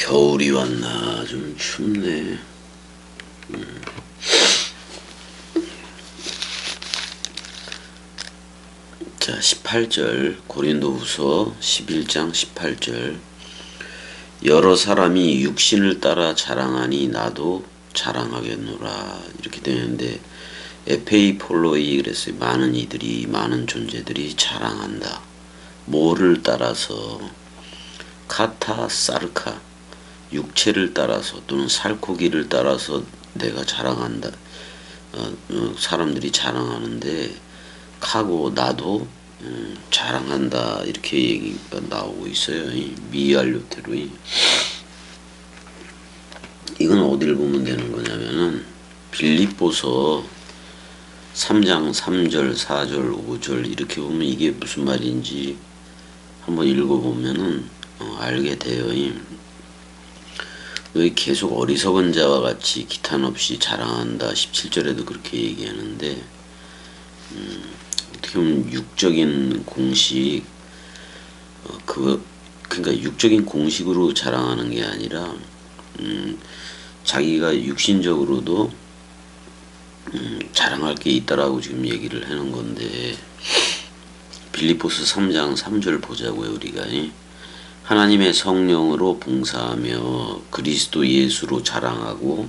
겨울이 왔나 좀 춥네. 자, 18절 고린도후서 11장 18절 여러 사람이 육신을 따라 자랑하니 나도 자랑하겠노라 이렇게 되는데 에페이폴로이 그랬어요. 많은 이들이 많은 존재들이 자랑한다. 뭐를 따라서? 카타 사르카 육체를 따라서 또는 살코기를 따라서 내가 자랑한다. 사람들이 자랑하는데 카고 나도 자랑한다 이렇게 얘기가 나오고 있어요. 미알료테로. 이건 어디를 보면 되는 거냐면은 빌립보서 3장 3절 4절 5절 이렇게 보면 이게 무슨 말인지 한번 읽어보면은 알게 돼요. 여기 계속 어리석은 자와 같이 기탄 없이 자랑한다. 17절에도 그렇게 얘기하는데 어떻게 보면 육적인 공식 그러니까 육적인 공식으로 자랑하는 게 아니라 자기가 육신적으로도 자랑할 게 있다라고 지금 얘기를 하는 건데 빌립보서 3장 3절 보자고요. 우리가 하나님의 성령으로 봉사하며 그리스도 예수로 자랑하고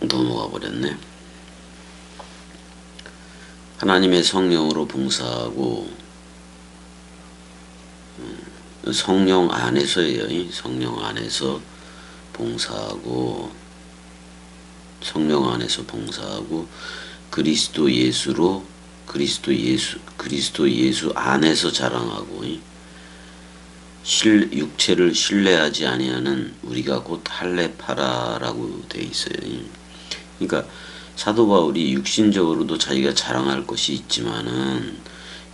넘어가 버렸네. 하나님의 성령으로 봉사하고 성령 안에서예요. 성령 안에서 봉사하고 성령 안에서 봉사하고 그리스도 예수 안에서 자랑하고 육체를 신뢰하지 아니하는 우리가 곧 할례파라라고 돼 있어요. 그러니까 사도 바울이 육신적으로도 자기가 자랑할 것이 있지만은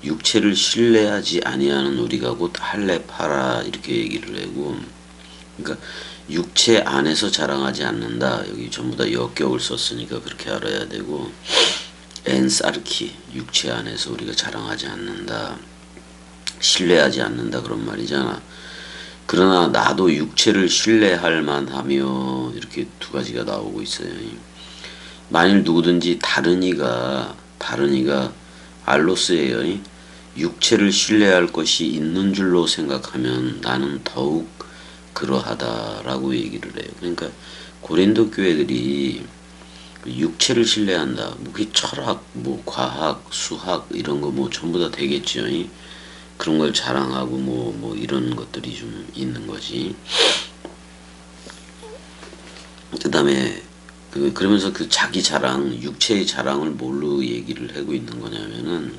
육체를 신뢰하지 아니하는 우리가 곧 할례파라 이렇게 얘기를 하고, 그러니까 육체 안에서 자랑하지 않는다. 여기 전부 다 역격을 썼으니까 그렇게 알아야 되고, 엔사르키 육체 안에서 우리가 자랑하지 않는다. 신뢰하지 않는다 그런 말이잖아. 그러나 나도 육체를 신뢰할 만하며 이렇게 두 가지가 나오고 있어요. 만일 누구든지 다른 이가 알로스예요. 육체를 신뢰할 것이 있는 줄로 생각하면 나는 더욱 그러하다라고 얘기를 해요. 그러니까 고린도 교회들이 육체를 신뢰한다. 뭐 그 철학, 뭐 과학, 수학 이런 거 뭐 전부 다 되겠죠. 그런 걸 자랑하고 뭐 이런 것들이 좀 있는 거지. 그다음에 그러면서 그 자기 자랑, 육체의 자랑을 뭘로 얘기를 하고 있는 거냐면은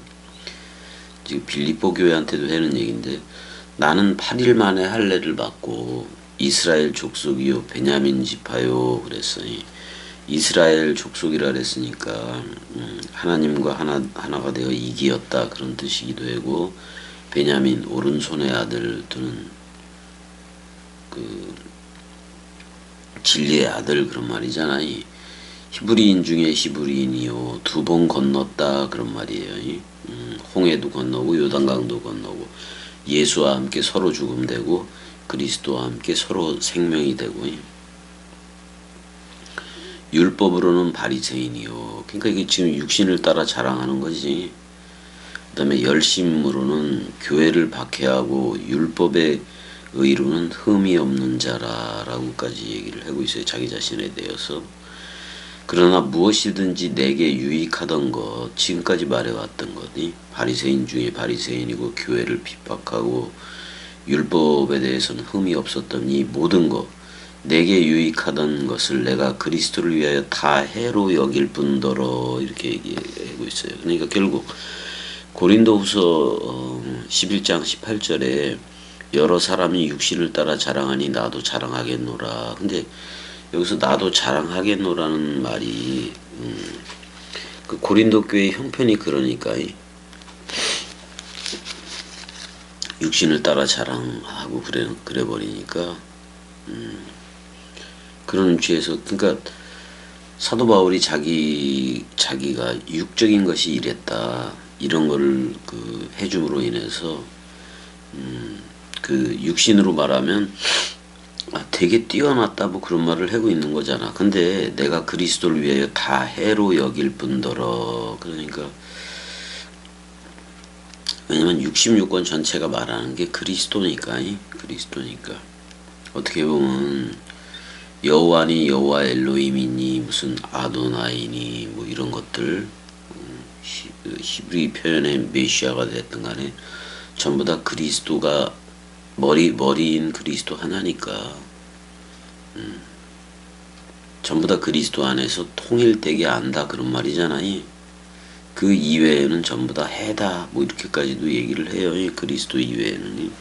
지금 빌립보 교회한테도 하는 얘기인데 나는 8일 만에 할례를 받고 이스라엘 족속이요 베냐민 지파요 그랬어요. 이스라엘 족속이라 그랬으니까 하나님과 하나가 되어 이기었다 그런 뜻이기도 하고 베냐민 오른손의 아들 또는 그 진리의 아들 그런 말이잖아. 히브리인 중에 히브리인이요 2번 건넜다 그런 말이에요. 홍해도 건너고 요단강도 건너고 예수와 함께 서로 죽음되고 그리스도와 함께 서로 생명이 되고 율법으로는 바리새인이요. 그러니까 이게 지금 육신을 따라 자랑하는 거지. 그다음에 열심으로는 교회를 박해하고 율법의 의로는 흠이 없는 자라라고까지 얘기를 하고 있어요. 자기 자신에 대해서. 그러나 무엇이든지 내게 유익하던 것, 지금까지 말해왔던 것이 바리새인 중에 바리새인이고 교회를 핍박하고 율법에 대해서는 흠이 없었던 이 모든 것, 내게 유익하던 것을 내가 그리스도를 위하여 다 해로 여길 뿐더러 이렇게 얘기하고 있어요. 그러니까 결국 고린도후서 11장 18절에 여러 사람이 육신을 따라 자랑하니 나도 자랑하겠노라. 근데 여기서 나도 자랑하겠노라는 말이 그 고린도 교회 형편이 그러니까 육신을 따라 자랑하고 그래 버리니까 그런 취에서 그러니까 사도 바울이 자기가 육적인 것이 이랬다 이런 거를 해줌으로 인해서 그 육신으로 말하면 되게 뛰어났다 뭐 그런 말을 하고 있는 거잖아. 근데 내가 그리스도를 위하여 다 해로 여길 뿐더러, 그러니까 왜냐면 66권 전체가 말하는 게 그리스도니까. 그리스도니까 어떻게 보면 여호와니 여호와 엘로힘이니 무슨 아도나이니 뭐 이런 것들, 히브리 표현의 메시아가 됐든 간에 전부 다 그리스도가 머리인 그리스도 하나니까 전부 다 그리스도 안에서 통일되게 안다 그런 말이잖아요. 그 이외에는 전부 다 해다 뭐 이렇게까지도 얘기를 해요. 그리스도 이외에는.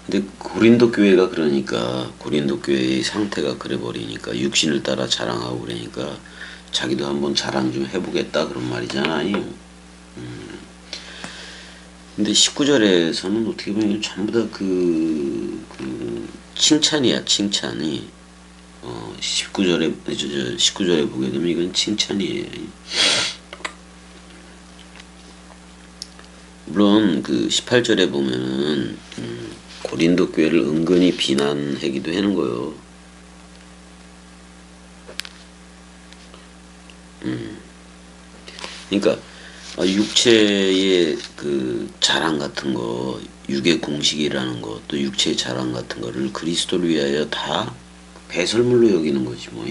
근데 고린도 교회가 그러니까 고린도 교회의 상태가 그래 버리니까 육신을 따라 자랑하고 그러니까 자기도 한번 자랑 좀 해보겠다 그런 말이잖아요. 근데 19절에서는 어떻게 보면 전부 다 칭찬이야, 칭찬이. 19절에 보게 되면 이건 칭찬이에요. 물론 그 18절에 보면은 고린도 교회를 은근히 비난하기도 하는 거요. 그러니까 육체의 그 자랑 같은 거, 육의 공식이라는 거, 또 육체의 자랑 같은 거를 그리스도를 위하여 다 배설물로 여기는 거지 뭐.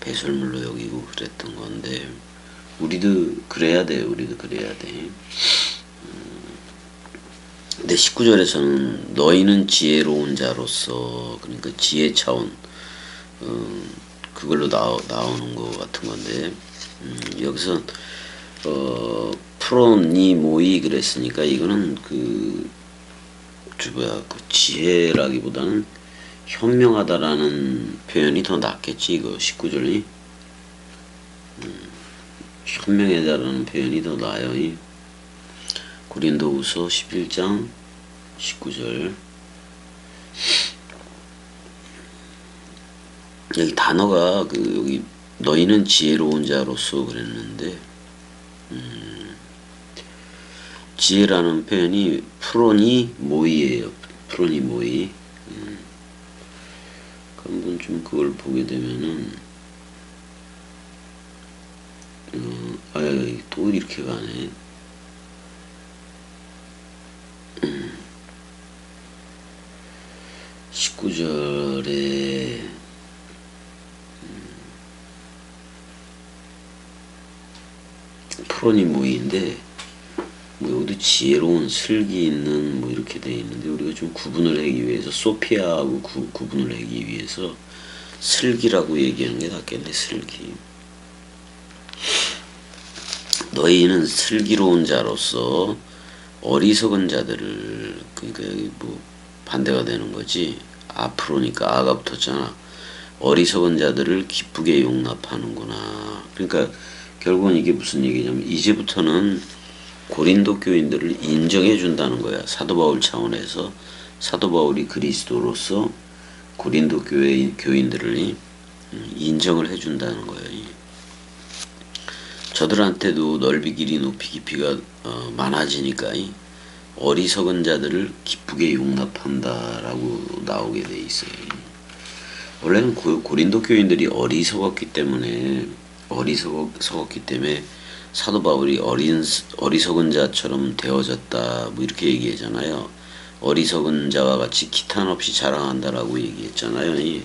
배설물로 여기고 그랬던 건데 우리도 그래야 돼. 우리도 그래야 돼. 근데 19절에서는 너희는 지혜로운 자로서, 그러니까 지혜 차원, 그걸로 나오는 것 같은 건데, 여기서 프로니모이 그랬으니까 이거는 그 지혜라기보다는 현명하다라는 표현이 더 낫겠지. 이거 19절이 현명하다라는 표현이 더 나아요. 고린도후서 11장 19절. 여기 단어가 여기 너희는 지혜로운 자로서 그랬는데, 지혜라는 표현이 프로니모이예요. 프로니모이. 한번 좀 그걸 보게 되면은 또 이렇게 가네. 19절에 프로니모이인데 뭐 여기도 지혜로운 슬기 있는 뭐 이렇게 돼 있는데 우리가 좀 구분을 하기 위해서 소피아하고 구분을 하기 위해서 슬기라고 얘기하는 게 낫겠네. 슬기. 너희는 슬기로운 자로서 어리석은 자들을, 그러니까 여기 뭐 반대가 되는 거지. 앞으로니까 아가 붙었잖아. 어리석은 자들을 기쁘게 용납하는구나. 그러니까 결국은 이게 무슨 얘기냐면 이제부터는 고린도 교인들을 인정해 준다는 거야. 사도 바울 차원에서 사도 바울이 그리스도로서 고린도 교인들을 인정을 해 준다는 거예요. 저들한테도 넓이 길이 높이 깊이가 많아지니까 어리석은 자들을 기쁘게 용납한다라고 나오게 돼 있어요. 원래는 고린도 교인들이 어리석었기 때문에 사도 바울이 어리석은 자처럼 되어졌다 뭐 이렇게 얘기하잖아요. 어리석은 자와 같이 기탄 없이 자랑한다라고 얘기했잖아요.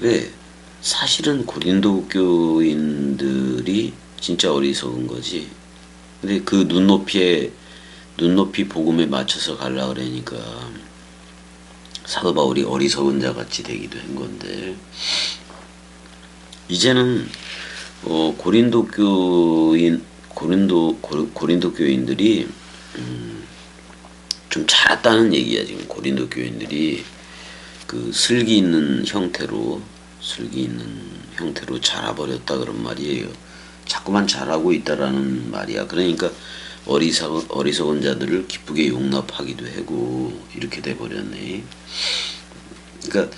왜? 사실은 고린도 교인들이 진짜 어리석은 거지. 근데 그 눈높이 복음에 맞춰서 가려 그러니까 사도 바울이 어리석은 자 같이 되기도 한 건데, 이제는 고린도 교인들이 좀 자랐다는 얘기야. 지금 고린도 교인들이 그 슬기 있는 형태로 자라버렸다 그런 말이에요. 자꾸만 자라고 있다라는 말이야. 그러니까 어리석은 자들을 기쁘게 용납하기도 하고 이렇게 돼버렸네. 그러니까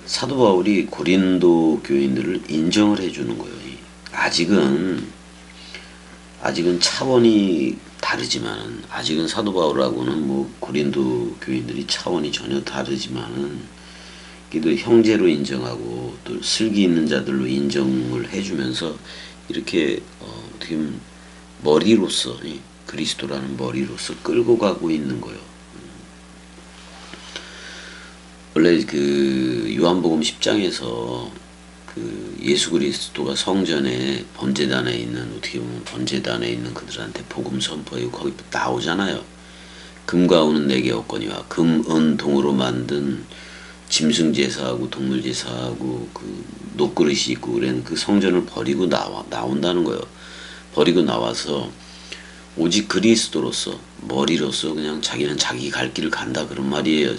사도 바울이 고린도 교인들을 인정을 해주는 거예요. 아직은 차원이 다르지만은 아직은 사도 바울하고는 뭐 고린도 교인들이 차원이 전혀 다르지만은 그래도 형제로 인정하고 또 슬기 있는 자들로 인정을 해주면서 이렇게 어떻게 보면 머리로서 그리스도라는 머리로서 끌고 가고 있는 거예요. 원래 그 요한복음 10장에서 그 예수 그리스도가 성전에 번제단에 있는 어떻게 보면 번제단에 있는 그들한테 복음 선포하고 거기 나오잖아요. 금과 은은 내게 없거니와 금, 은, 동으로 만든 짐승 제사하고 동물 제사하고 그 녹그릇이 있고 그런 그 성전을 버리고 나온다는 거예요. 버리고 나와서 오직 그리스도로서 머리로서 그냥 자기는 자기 갈 길을 간다 그런 말이에요.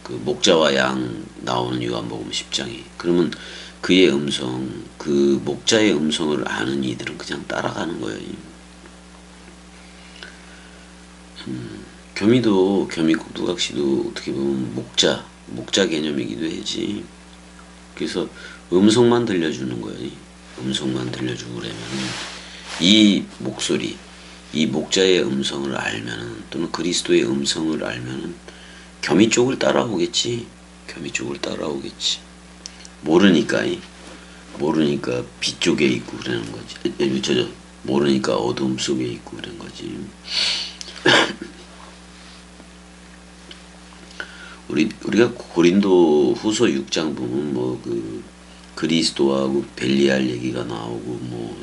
그 목자와 양 나오는 요한복음 10장이. 그러면 그의 음성, 그 목자의 음성을 아는 이들은 그냥 따라가는 거예요. 교미도 교미국두각시도 어떻게 보면 목자 개념이기도 하지. 그래서 음성만 들려주는 거예요. 음성만 들려주고 그러면 이 목소리, 이 목자의 음성을 알면은 또는 그리스도의 음성을 알면은 교미 쪽을 따라오겠지. 교미 쪽을 따라오겠지. 모르니까 빛 쪽에 있고 그러는 거지. 모르니까 어둠 속에 있고 그런 거지. 우리가 고린도 후서 6장 보면 뭐 그 그리스도하고 벨리알 얘기가 나오고 뭐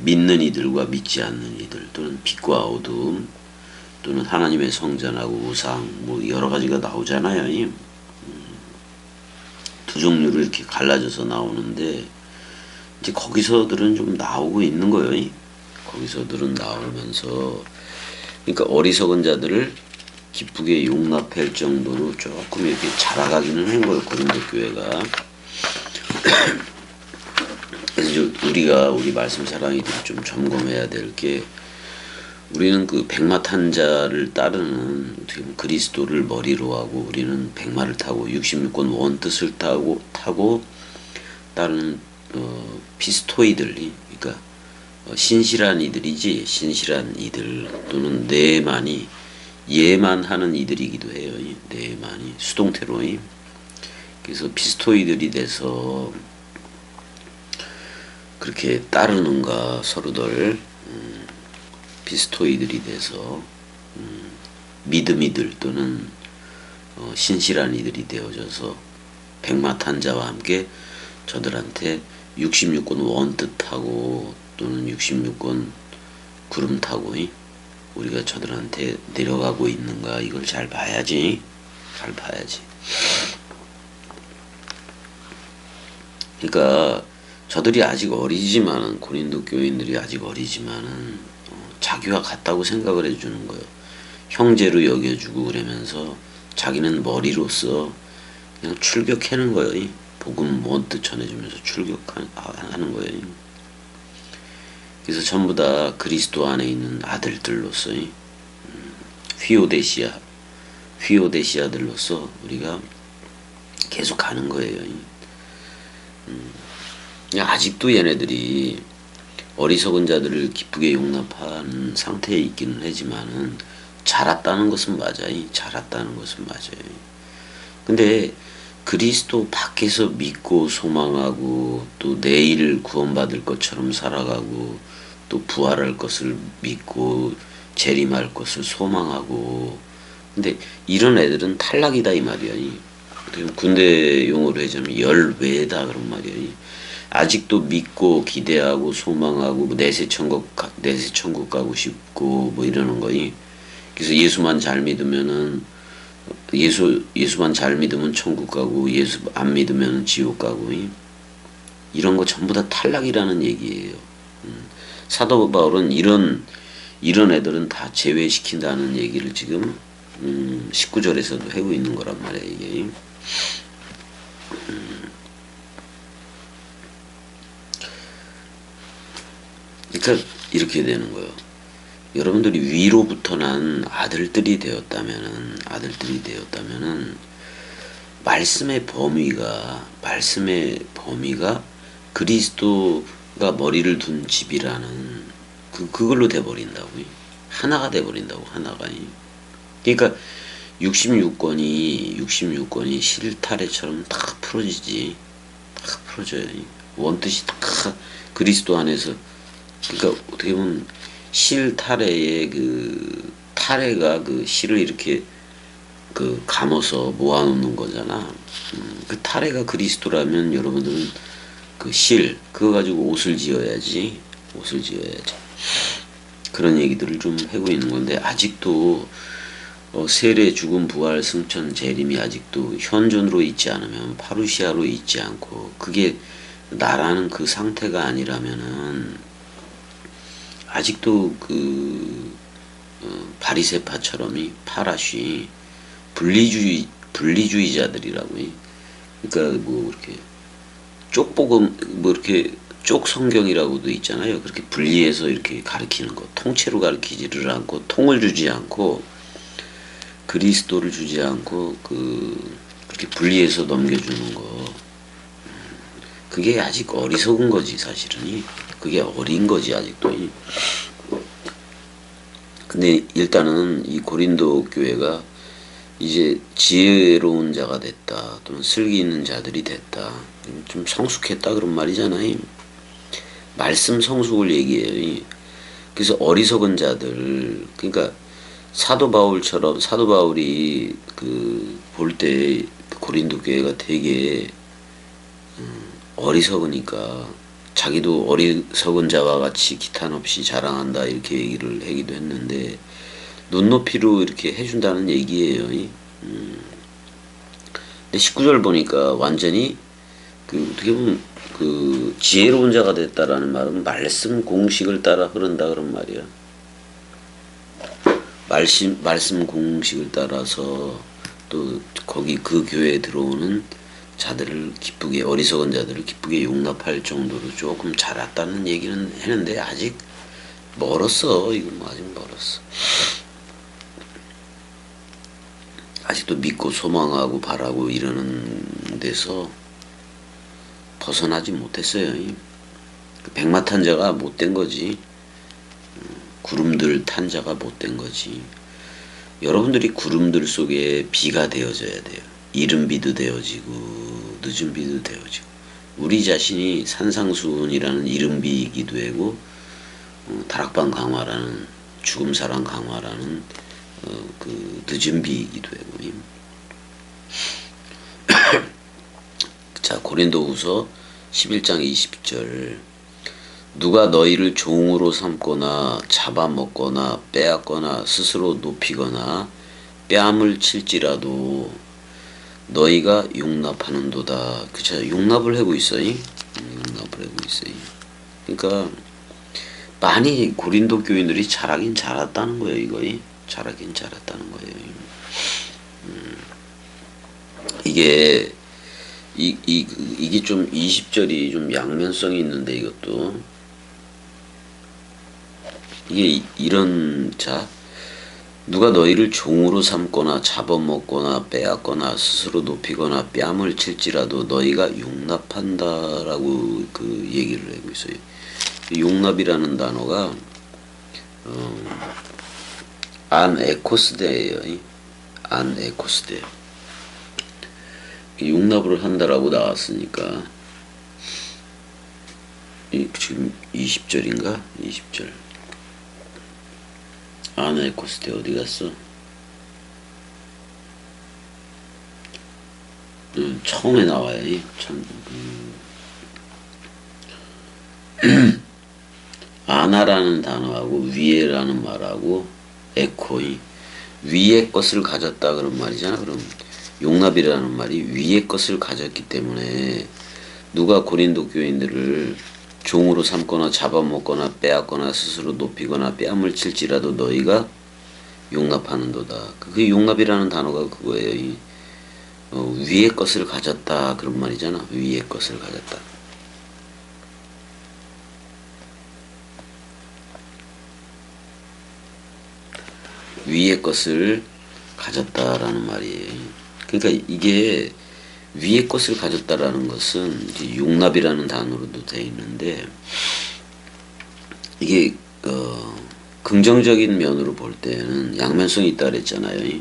믿는 이들과 믿지 않는 이들 또는 빛과 어둠 또는 하나님의 성전하고 우상 뭐 여러 가지가 나오잖아요. 두 종류로 이렇게 갈라져서 나오는데 이제 거기서들은 좀 나오고 있는 거예요. 거기서들은 나오면서 그러니까 어리석은 자들을 기쁘게 용납할 정도로 조금 이렇게 자라가기는 한 거예요. 고린도 교회가. 그래서 우리 말씀 사랑이들이 좀 점검해야 될 게 우리는 그 백마탄자를 따르는 어떻게 보면 그리스도를 머리로 하고 우리는 백마를 타고 66권 원뜻을 타고 따르는 피스토이들이 그러니까 신실한 이들이지 신실한 이들 또는 내만이 예만 하는 이들이기도 해요. 내만이 수동태로. 그래서 피스토이들이 돼서 그렇게 따르는가 서로들 피스토이들이 돼서 믿음이들 또는 신실한 이들이 되어져서 백마탄자와 함께 저들한테 66권 원뜻하고 또는 66권 구름 타고 우리가 저들한테 내려가고 있는가 이걸 잘 봐야지. 그러니까 저들이 아직 어리지만은 고린도 교인들이 아직 어리지만은 자기와 같다고 생각을 해주는 거예요. 형제로 여겨주고 그러면서 자기는 머리로서 그냥 출격하는 거예요. 복음 원뜻 전해주면서 출격하는 거예요. 그래서 전부 다 그리스도 안에 있는 아들들로서 휘오데시아들로서 우리가 계속 가는 거예요. 아직도 얘네들이 어리석은 자들을 기쁘게 용납하는 상태에 있기는 하지만은 자랐다는 것은 맞아요. 근데 그리스도 밖에서 믿고 소망하고 또 내일 구원받을 것처럼 살아가고 또 부활할 것을 믿고 재림할 것을 소망하고 근데 이런 애들은 탈락이다 이 말이야. 군대 용어로 하자면 열외다 그런 말이야. 아직도 믿고 기대하고 소망하고 뭐 내세 천국 가고 싶고 뭐 이러는 거니. 그래서 예수만 잘 믿으면은 예수만 잘 믿으면 천국 가고 예수 안 믿으면 지옥 가고 이런 거 전부 다 탈락이라는 얘기예요. 사도 바울은 이런 애들은 다 제외시킨다는 얘기를 지금 19절에서도 하고 있는 거란 말이에요. 이게. 그러니까 이렇게 되는 거예요. 여러분들이 위로부터 난 아들들이 되었다면은 말씀의 범위가 그리스도가 머리를 둔 집이라는 그걸로 돼버린다고. 하나가 돼버린다고, 하나가. 그러니까 66권이 실타래처럼 딱 풀어지지. 딱 풀어져요. 원뜻이 딱 그리스도 안에서. 그러니까 어떻게 보면 실타래의 그 타래가 그 실을 이렇게 그 감아서 모아놓는 거잖아. 그 타래가 그리스도라면 여러분들은 그 실 그거 가지고 옷을 지어야지. 옷을 지어야지. 그런 얘기들을 좀 하고 있는 건데 아직도 세례, 죽음, 부활, 승천, 재림이 아직도 현존으로 있지 않으면 파루시아로 있지 않고 그게 나라는 그 상태가 아니라면은 아직도 그 바리새파처럼이 파라시 분리주의자들이라고. 그러니까 뭐 이렇게 쪽복음 뭐 이렇게 쪽 성경이라고도 있잖아요. 그렇게 분리해서 이렇게 가르치는 거, 통째로 가르치지를 않고 통을 주지 않고 그리스도를 주지 않고 그렇게 분리해서 넘겨주는 거. 그게 아직 어리석은 거지 사실은. 그게 어린 거지 아직도. 근데 일단은 이 고린도 교회가 이제 지혜로운 자가 됐다 또는 슬기 있는 자들이 됐다 좀 성숙했다 그런 말이잖아요. 말씀 성숙을 얘기해요. 그래서 어리석은 자들 그러니까 사도 바울이 볼 때 고린도 교회가 되게 어리석으니까 자기도 어리석은 자와 같이 기탄 없이 자랑한다 이렇게 얘기를 하기도 했는데 눈높이로 이렇게 해준다는 얘기예요. 근데 19절 보니까 완전히 어떻게 보면 지혜로운 자가 됐다라는 말은 말씀 공식을 따라 흐른다 그런 말이야. 말씀 공식을 따라서 또 거기 그 교회에 들어오는 자들을 기쁘게 어리석은 자들을 기쁘게 용납할 정도로 조금 자랐다는 얘기는 했는데 아직 멀었어. 이건 뭐 아직 멀었어. 아직도 믿고 소망하고 바라고 이러는 데서 벗어나지 못했어요. 백마탄 자가 못된 거지. 구름들 탄 자가 못된 거지. 여러분들이 구름들 속에 비가 되어져야 돼요. 이른 비도 되어지고 늦은 비도 되어지고 우리 자신이 산상수훈이라는 이른 비이기도 하고 다락방 강화라는 죽음사랑 강화라는 그 늦은 비이기도 하고. 자 고린도후서 11장 20절 누가 너희를 종으로 삼거나 잡아먹거나 빼앗거나 스스로 높이거나 뺨을 칠지라도 너희가 용납하는도다. 그쵸? 용납을 하고 있어요. 용납을 하고 있어요. 그러니까 많이 고린도 교인들이 잘하긴 잘했다는 거예요. 이거 잘하긴 잘했다는 거예요. 이게 좀 20절이 좀 양면성이 있는데 이것도 이게 이런 자 누가 너희를 종으로 삼거나 잡아먹거나 빼앗거나 스스로 높이거나 뺨을 칠지라도 너희가 용납한다라고 그 얘기를 하고 있어요. 용납이라는 단어가 안에코스데예요. 안에코스데. 용납을 한다라고 나왔으니까 지금 20절인가? 20절. 안에코스데 어디 갔어? 처음에 나와요. 아나라는 단어하고 위에라는 말하고 에코이 위의 것을 가졌다 그런 말이잖아. 그럼 용납이라는 말이 위의 것을 가졌기 때문에 누가 고린도 교인들을 종으로 삼거나 잡아먹거나 빼앗거나 스스로 높이거나 뺨을 칠지라도 너희가 용납하는도다. 그 용납이라는 단어가 그거예요. 위의 것을 가졌다 그런 말이잖아. 위의 것을 가졌다. 위의 것을 가졌다라는 말이에요. 그러니까 이게 위의 것을 가졌다라는 것은 이제 용납이라는 단어로도 되어 있는데 이게 긍정적인 면으로 볼 때는 양면성이 있다 그랬잖아요.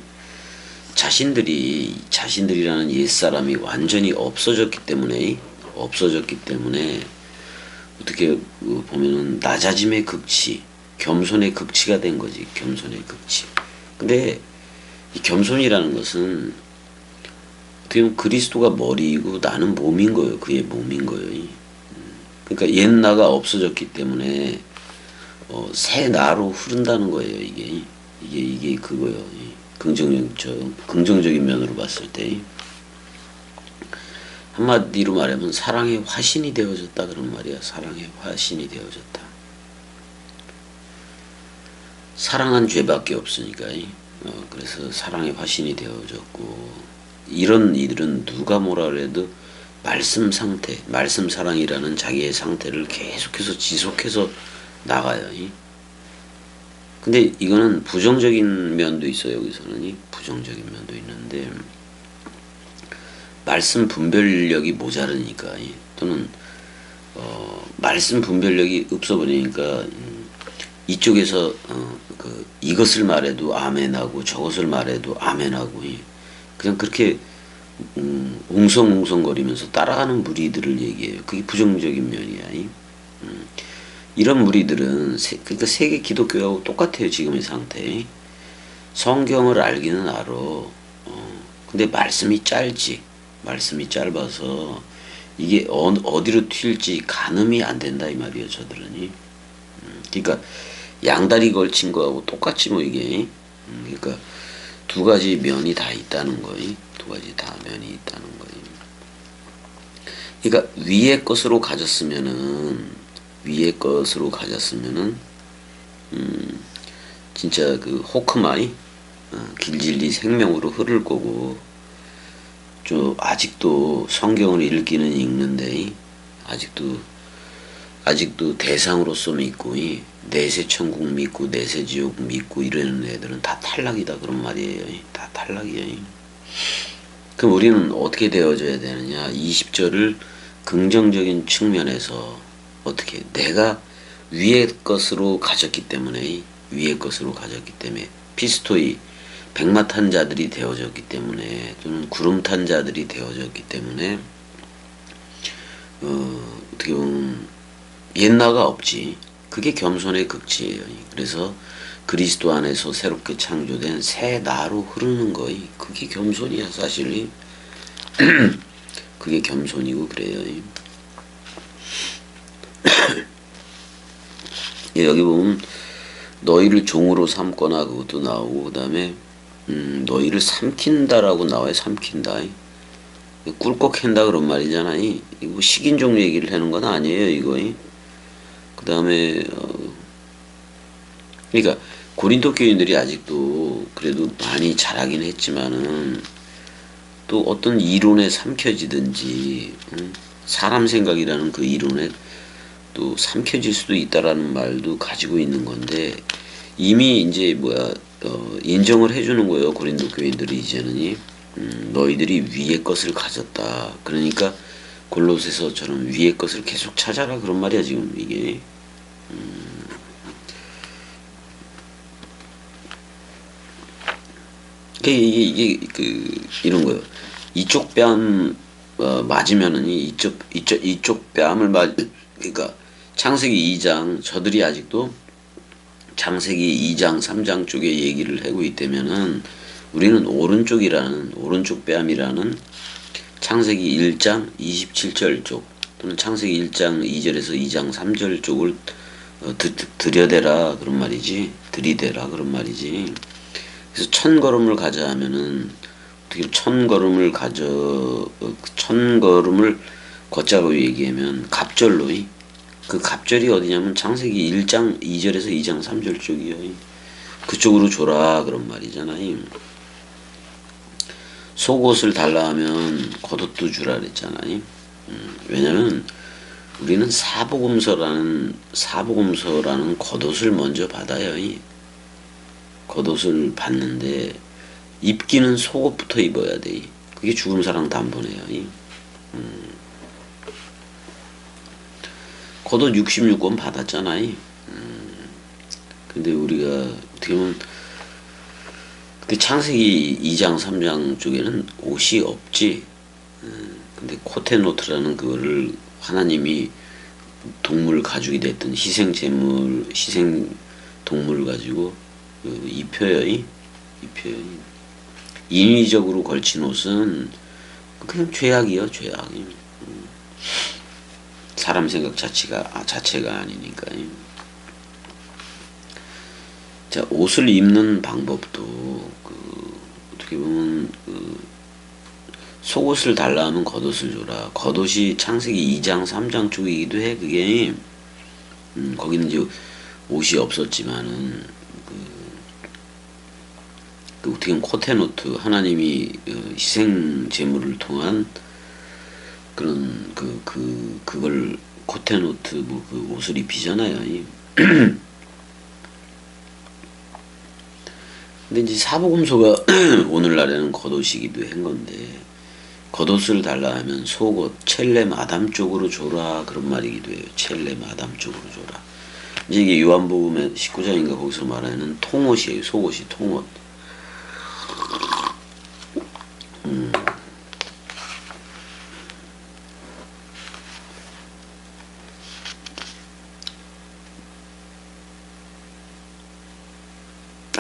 자신들이라는 옛사람이 완전히 없어졌기 때문에 어떻게 보면은 낮아짐의 극치, 겸손의 극치가 된 거지. 겸손의 극치. 근데 이 겸손이라는 것은 어떻게 보면 그리스도가 머리이고 나는 몸인 거예요. 그의 몸인 거예요. 그러니까 옛 나가 없어졌기 때문에 새 나로 흐른다는 거예요. 이게 그거예요. 긍정적인 면으로 봤을 때 한마디로 말하면 사랑의 화신이 되어졌다 그런 말이야. 사랑의 화신이 되어졌다. 사랑한 죄밖에 없으니까 그래서 사랑의 화신이 되어졌고, 이런 이들은 누가 뭐라 그래도 말씀 상태, 말씀 사랑이라는 자기의 상태를 계속해서 지속해서 나가요. 근데 이거는 부정적인 면도 있어요. 여기서는 부정적인 면도 있는데, 말씀 분별력이 모자르니까, 또는 말씀 분별력이 없어버리니까 이쪽에서 이것을 말해도 아멘하고 저것을 말해도 아멘하고 그냥 그렇게 웅성웅성거리면서 따라가는 무리들을 얘기해요. 그게 부정적인 면이야. 이런 무리들은 그러니까 세계 기독교하고 똑같아요. 지금의 상태. 성경을 알기는 알아. 근데 말씀이 짧아서 이게 어디로 튈지 가늠이 안 된다 이 말이에요. 저들은. 그러니까 양다리 걸친 거하고 똑같지 뭐 이게. 그러니까 두 가지 면이 다 있다는 거예요. 두 가지 다 면이 있다는 거예요. 그러니까 위의 것으로 가졌으면은 진짜 그 호크마이 길진리 생명으로 흐를 거고, 아직도 성경을 읽는데 아직도 대상으로서 믿고 내세 천국 믿고 내세 지옥 믿고 이러는 애들은 다 탈락이다 그런 말이에요. 다 탈락이에요. 그럼 우리는 어떻게 되어져야 되느냐? 20절을 긍정적인 측면에서 어떻게, 내가 위의 것으로 가졌기 때문에 피스토이 백마 탄 자들이 되어졌기 때문에, 또는 구름 탄 자들이 되어졌기 때문에 어떻게 보면 옛나가 없지. 그게 겸손의 극치예요. 그래서 그리스도 안에서 새롭게 창조된 새 나로 흐르는 거이. 그게 겸손이야 사실. 그게 겸손이고 그래요. 여기 보면 너희를 종으로 삼거나 그것도 나오고, 그 다음에 너희를 삼킨다라고 나와요. 삼킨다. 꿀꺽 한다 그런 말이잖아. 이거 식인종 얘기를 하는 건 아니에요. 이거. 그 다음에 그러니까 고린도 교인들이 아직도 그래도 많이 자라긴 했지만은 또 어떤 이론에 삼켜지든지 사람 생각이라는 그 이론에 또 삼켜질 수도 있다라는 말도 가지고 있는 건데, 이미 이제 인정을 해주는 거예요. 고린도 교인들이 이제는 너희들이 위의 것을 가졌다. 그러니까 골로새서처럼 위의 것을 계속 찾아라 그런 말이야 지금 이게. 이게 이런 거예요. 이쪽 뺨 맞으면은 이쪽 뺨을 그러니까 창세기 2장, 저들이 아직도 창세기 2장 3장 쪽에 얘기를 하고 있다면은 우리는 오른쪽 뺨이라는 창세기 1장 27절 쪽, 또는 창세기 1장 2절에서 2장 3절 쪽을 들여대라 그런 말이지. 들이대라 그런 말이지. 그래서 1000걸음을 가자 하면은 어떻게 1000걸음을 걷자고 얘기하면 갑절로, 그 갑절이 어디냐면 창세기 1장 2절에서 2장 3절 쪽이요. 그쪽으로 줘라 그런 말이잖아요. 속옷을 달라 하면 겉옷도 주라 그랬잖아요. 왜냐면 우리는 사복음서라는 겉옷을 먼저 받아요. 겉옷을 받는데 입기는 속옷부터 입어야 돼. 그게 죽음 사랑 담보네요. 겉옷 66권 받았잖아요. 근데 우리가 어떻게 보면 그 창세기 2장 3장 쪽에는 옷이 없지. 근데 코테노트라는 그거를 하나님이 동물 가죽이 됐던 희생 제물, 희생 동물을 가지고 이 표현이 인위적으로 걸친 옷은 그냥 죄악이요, 죄악. 사람 생각 자체가 아니니까. 자, 옷을 입는 방법도 어떻게 보면 속옷을 달라 하면 겉옷을 줘라. 겉옷이 창세기 2장 3장 쪽이기도 해. 그게 거기는 이제 옷이 없었지만은 어떻게 보면 코테노트 하나님이 희생 제물을 통한 그런 그걸 코테노트 뭐 그 옷을 입히잖아요. 근데 이제 사복음서가 오늘날에는 겉옷이기도 한 건데 겉옷을 달라 하면 속옷 첼렘 아담 쪽으로 줘라 그런 말이기도 해요. 첼렘 아담 쪽으로 줘라. 이제 이게 요한복음의 19장인가 거기서 말하는 통옷이에요. 속옷이 통옷.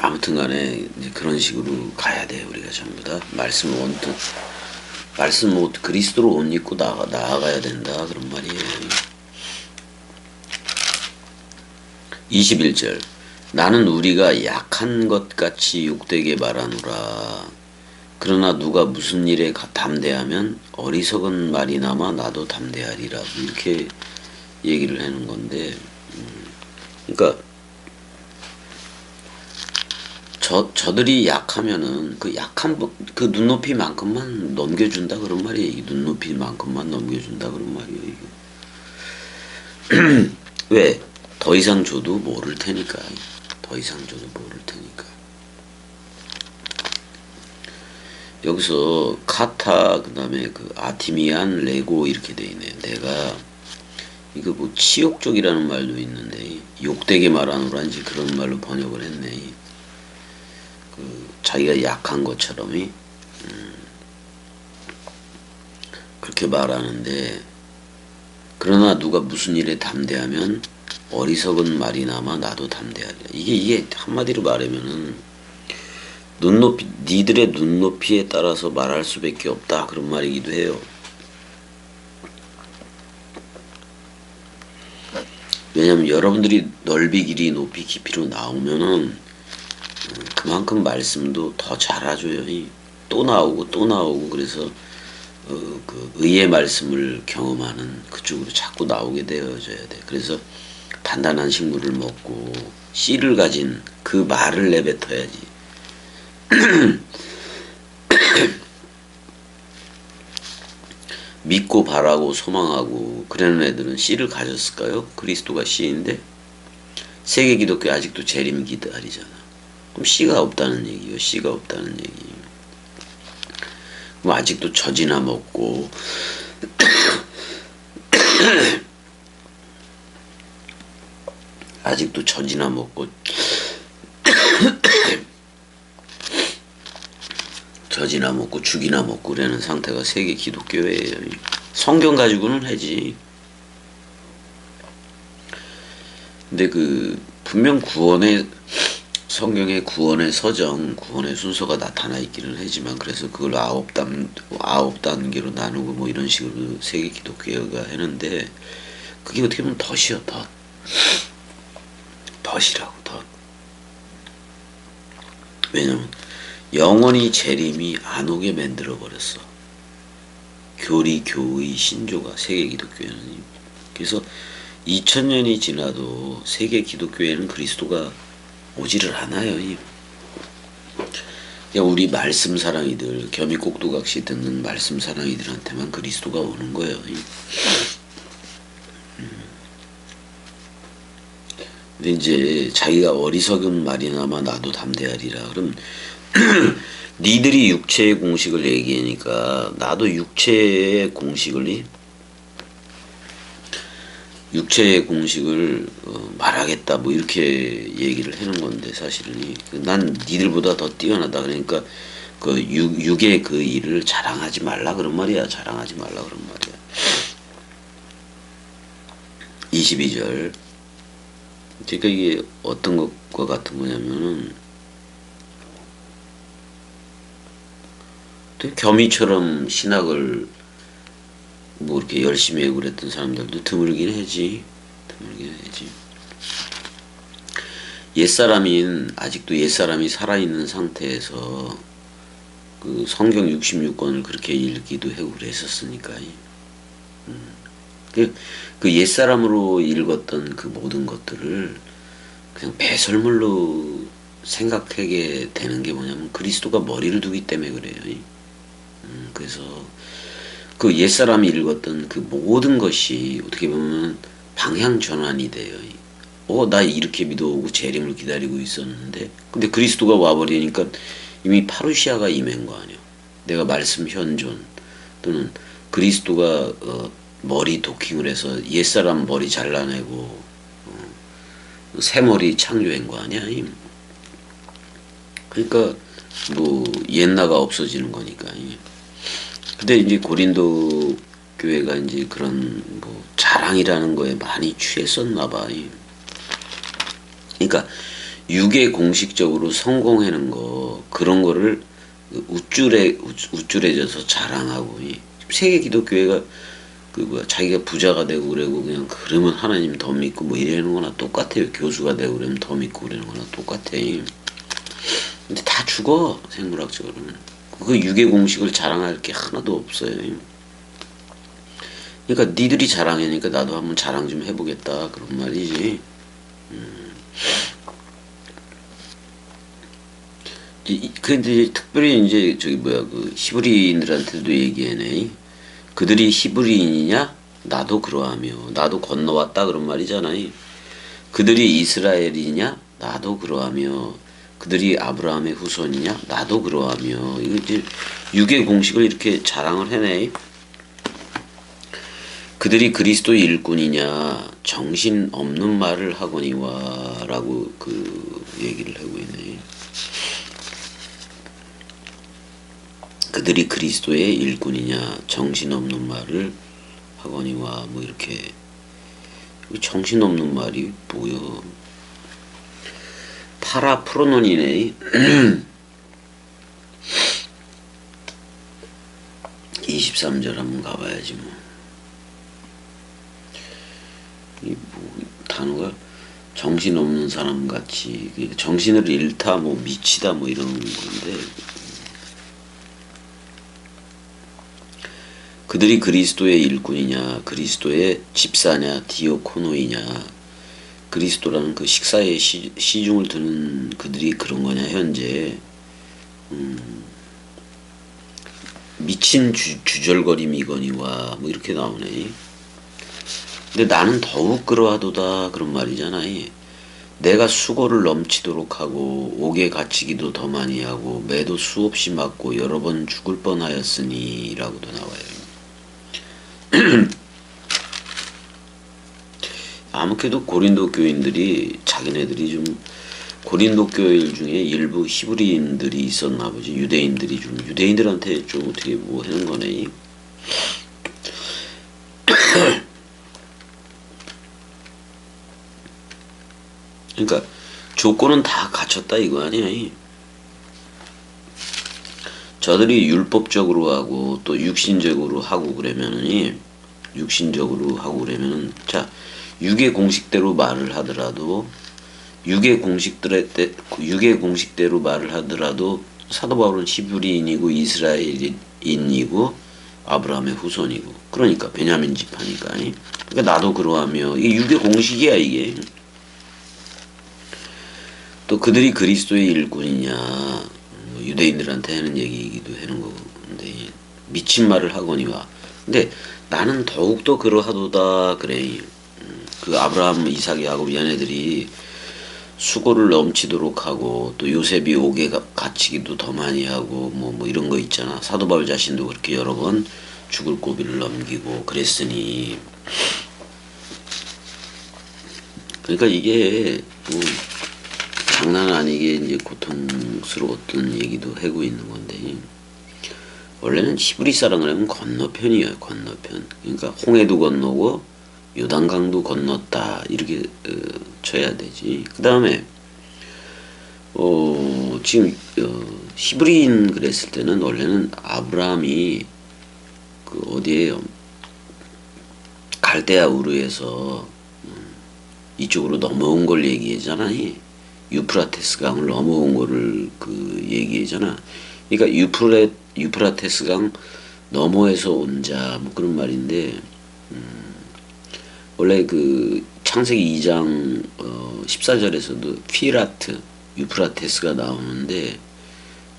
아무튼 간에 그런 식으로 가야 돼요. 우리가 전부 다 말씀 원뜻 말씀 옷 그리스도로 옷 입고 나아가야 된다 그런 말이에요. 21절 나는 우리가 약한 것 같이 욕되게 말하노라. 그러나 누가 무슨 일에 담대하면 어리석은 말이나마 나도 담대하리라. 이렇게 얘기를 하는 건데 그러니까 저들이 약하면은 그 약한 그 눈높이만큼만 넘겨준다 그런 말이에요. 이 눈높이만큼만 넘겨준다 그런 말이에요. 이게 왜? 더 이상 줘도 모를 테니까. 더 이상 줘도 모를 테니까. 여기서 카타 그다음에 그 아티미안 레고 이렇게 돼 있네요. 내가 이거 뭐 치욕적이라는 말도 있는데 욕되게 말하노라 이제 그런 말로 번역을 했네. 자기가 약한 것처럼 그렇게 말하는데 그러나 누가 무슨 일에 담대하면 어리석은 말이나마 나도 담대하리라. 이게 한마디로 말하면은 니들의 눈높이에 따라서 말할 수밖에 없다 그런 말이기도 해요. 왜냐면 여러분들이 넓이 길이 높이 깊이로 나오면은 그만큼 말씀도 더 잘해줘요. 또 나오고 그래서 그 의의 말씀을 경험하는 그쪽으로 자꾸 나오게 되어져야 돼. 그래서 단단한 식물을 먹고 씨를 가진 그 말을 내뱉어야지. 믿고 바라고 소망하고 그러는 애들은 씨를 가졌을까요? 그리스도가 씨인데 세계 기독교 아직도 재림 기다리잖아. 그럼 씨가 없다는 얘기요. 씨가 없다는 얘기. 그럼 아직도 젖이나 먹고 아직도 젖이나 먹고 젖이나 먹고 죽이나 먹고 그러는 상태가 세계 기독교예요. 성경 가지고는 하지. 근데 분명 성경의 구원의 서정, 구원의 순서가 나타나 있기는 하지만 그래서 그걸 아홉 단계로 나누고 뭐 이런 식으로 세계 기독교가 하는데 그게 어떻게 보면 덫이요, 덫. 덫이라고, 덫. 왜냐면 영원히 재림이 안 오게 만들어 버렸어. 교의 신조가 세계 기독교에는. 그래서 2000년이 지나도 세계 기독교에는 그리스도가 오지를 않아요. 그냥 우리 말씀 사랑이들, 겸이 꼭두각시 듣는 말씀 사랑이들한테만 그리스도가 오는 거예요. 근데 이제 자기가 어리석은 말이나마 나도 담대하리라. 그럼 니들이 육체의 공식을 얘기하니까 나도 육체의 공식을 육체의 공식을 말하겠다 뭐 이렇게 얘기를 해놓은 건데 사실은 난 니들보다 더 뛰어나다 그러니까 그 육의 그 일을 자랑하지 말라 그런 말이야. 자랑하지 말라 그런 말이야. 22절. 그러니까 이게 어떤 것과 같은 거냐면은 겸이처럼 신학을 뭐 이렇게 열심히 하고 그랬던 사람들도 드물긴 하지. 드물긴 하지. 아직도 옛사람이 살아있는 상태에서 그 성경 66권을 그렇게 읽기도 하고 그랬었으니까. 그 옛사람으로 읽었던 그 모든 것들을 그냥 배설물로 생각하게 되는 게 뭐냐면 그리스도가 머리를 두기 때문에 그래요. 그래서 그 옛사람이 읽었던 그 모든 것이 어떻게 보면 방향 전환이 돼요. 나 이렇게 믿어오고 재림을 기다리고 있었는데 근데 그리스도가 와버리니까 이미 파루시아가 임한 거 아니야. 내가 말씀 현존 또는 그리스도가 머리 도킹을 해서 옛사람 머리 잘라내고 새 머리 창조한 거 아니야. 그러니까 뭐 옛나가 없어지는 거니까. 근데 이제 고린도 교회가 이제 그런 뭐 자랑이라는 거에 많이 취했었나 봐. 그러니까 육에 공식적으로 성공하는 거 그런 거를 우쭐해져서 자랑하고 세계 기독교회가 그 뭐야 자기가 부자가 되고 그러고 그냥 그러면 하나님 더 믿고 뭐 이러는 거나 똑같아요. 교수가 되고 그러면 더 믿고 그러는 거나 똑같아. 근데 다 죽어 생물학적으로는. 그 육의 공식을 자랑할 게 하나도 없어요. 그러니까 니들이 자랑하니까 나도 한번 자랑 좀 해보겠다 그런 말이지. 근데 특별히 이제 저기 뭐야 그 히브리인들한테도 얘기하네. 그들이 히브리인이냐? 나도 그러하며 나도 건너왔다 그런 말이잖아요. 그들이 이스라엘이냐? 나도 그러하며 그들이 아브라함의 후손이냐? 나도 그러하며 이거 이제 육의 공식을 이렇게 자랑을 해내. 그들이 그리스도의 일꾼이냐? 정신 없는 말을 하거니와 라고 그 얘기를 하고 있네. 그들이 그리스도의 일꾼이냐 정신없는 말을 하거니와 뭐 이렇게 정신없는 말이 뭐여. 파라프로논이네. 23절 한번 가봐야지 뭐. 이 뭐 단어가 정신없는 사람 같이 정신을 잃다 뭐 미치다 뭐 이런 건데 그들이 그리스도의 일꾼이냐 그리스도의 집사냐 디오코노이냐 그리스도라는 그 식사에 시중을 두는 그들이 그런 거냐 현재 미친 주절거림이거니와 뭐 이렇게 나오네. 근데 나는 더욱 그러하도다 그런 말이잖아. 내가 수고를 넘치도록 하고 옥에 갇히기도 더 많이 하고 매도 수없이 맞고 여러 번 죽을 뻔하였으니 라고도 나와요. 아무래도 고린도 교인들이 자기네들이 좀 고린도 교인 중에 일부 히브리인들이 있었나 보지. 유대인들이 좀 유대인들한테 좀 어떻게 뭐 하는 거네. 그러니까 조건은 다 갖췄다 이거 아니야. 저들이 율법적으로 하고 또 육신적으로 하고 그러면은 자 육의 공식대로 말을 하더라도 육의 공식대로 말을 하더라도 사도 바울은 히브리인이고 이스라엘인이고 아브라함의 후손이고 그러니까 베냐민 지파니까. 그러니까 나도 그러하며 이게 육의 공식이야 이게. 또 그들이 그리스도의 일꾼이냐 유대인들한테 하는 얘기이기도 하는 거고 근데 미친 말을 하거니와 근데 나는 더욱더 그러하도다 그래. 그 아브라함 이삭 야곱 얘네들이 수고를 넘치도록 하고 또 요셉이 옥에 갇히기도 더 많이 하고 뭐 이런 거 있잖아. 사도 바울 자신도 그렇게 여러 번 죽을 고비를 넘기고 그랬으니 그러니까 이게 뭐 장난 아니게 이제 고통스러웠던 얘기도 하고 있는 건데, 원래는 히브리 사람을 하면 건너편이에요. 건너편. 그러니까 홍해도 건너고 요단강도 건넜다 이렇게 쳐야 되지. 그 다음에 지금 히브리인 그랬을 때는 원래는 아브라함이 그 어디에요? 갈대아 우르에서 이쪽으로 넘어온 걸 얘기하잖아. 유프라테스 강을 넘어온 거를 그 얘기하잖아. 그러니까 유프라테스 강 너머에서 온 자, 뭐 그런 말인데, 원래 그 창세기 2장 14절에서도 피라트, 유프라테스가 나오는데,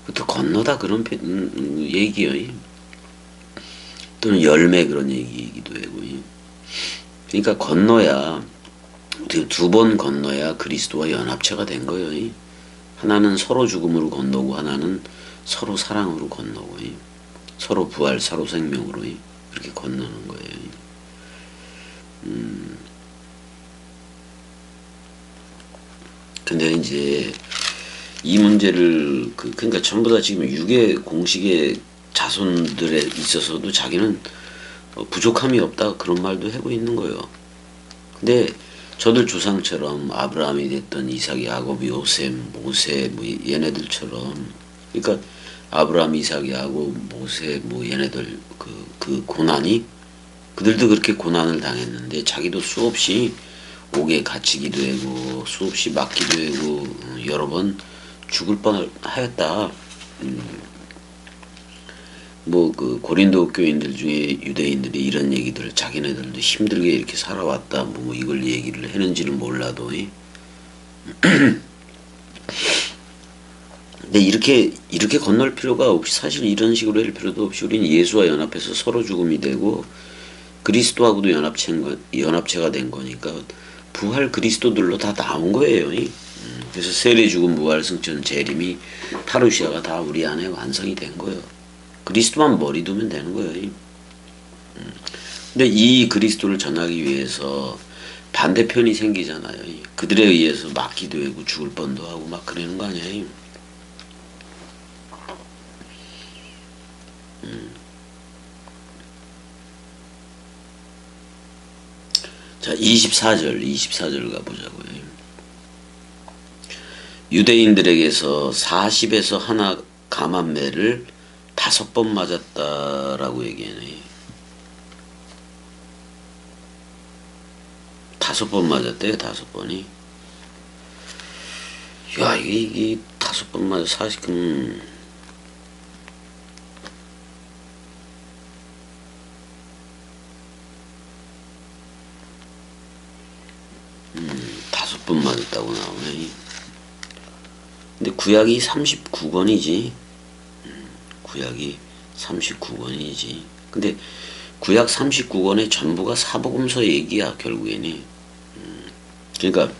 그것도 건너다 그런 얘기예요. 또는 열매 그런 얘기이기도 하고. 그러니까 건너야, 어떻게 두 번 건너야 그리스도와 연합체가 된 거예요. 하나는 서로 죽음으로 건너고 하나는 서로 사랑으로 건너고 서로 부활, 서로 생명으로 그렇게 건너는 거예요. 근데 이제 이 문제를 그러니까 전부 다 지금 육의 공식의 자손들에 있어서도 자기는 부족함이 없다 그런 말도 하고 있는 거예요. 근데 저들 조상처럼 아브라함이 됐던 이삭, 야곱, 요셉, 모세 뭐 얘네들처럼, 그러니까 아브라함, 이삭, 야곱, 모세 뭐 얘네들 그 고난이, 그들도 그렇게 고난을 당했는데 자기도 수없이 옥에 갇히기도 하고 수없이 맞기도 하고 여러 번 죽을 뻔하였다. 뭐 그 고린도 교인들 중에 유대인들이 이런 얘기들, 자기네들도 힘들게 이렇게 살아왔다 뭐 이걸 얘기를 했는지는 몰라도 근데 이렇게 건널 필요가 없이, 사실 이런 식으로 할 필요도 없이 우리는 예수와 연합해서 서로 죽음이 되고 그리스도하고도 연합체가 된 거니까 부활 그리스도들로 다 나온 거예요. 그래서 세례, 죽음, 부활, 승천, 재림이 파루시아가 다 우리 안에 완성이 된 거예요. 그리스도만 머리 두면 되는 거예요. 근데 이 그리스도를 전하기 위해서 반대편이 생기잖아요. 그들에 의해서 맞기도 하고 죽을 뻔도 하고 막 그러는 거 아니에요. 자, 24절 가보자고요. 유대인들에게서 40에서 하나 감한매를 5번 맞았다라고 얘기하네. 5번 맞았대요, 5번이. 야, 이게 5번 맞아, 40, 5번 맞았다고 나오네. 근데 구약이 39권이지. 구약이 39권이지. 근데 구약 39권의 전부가 사복음서 얘기야, 결국에는. 그러니까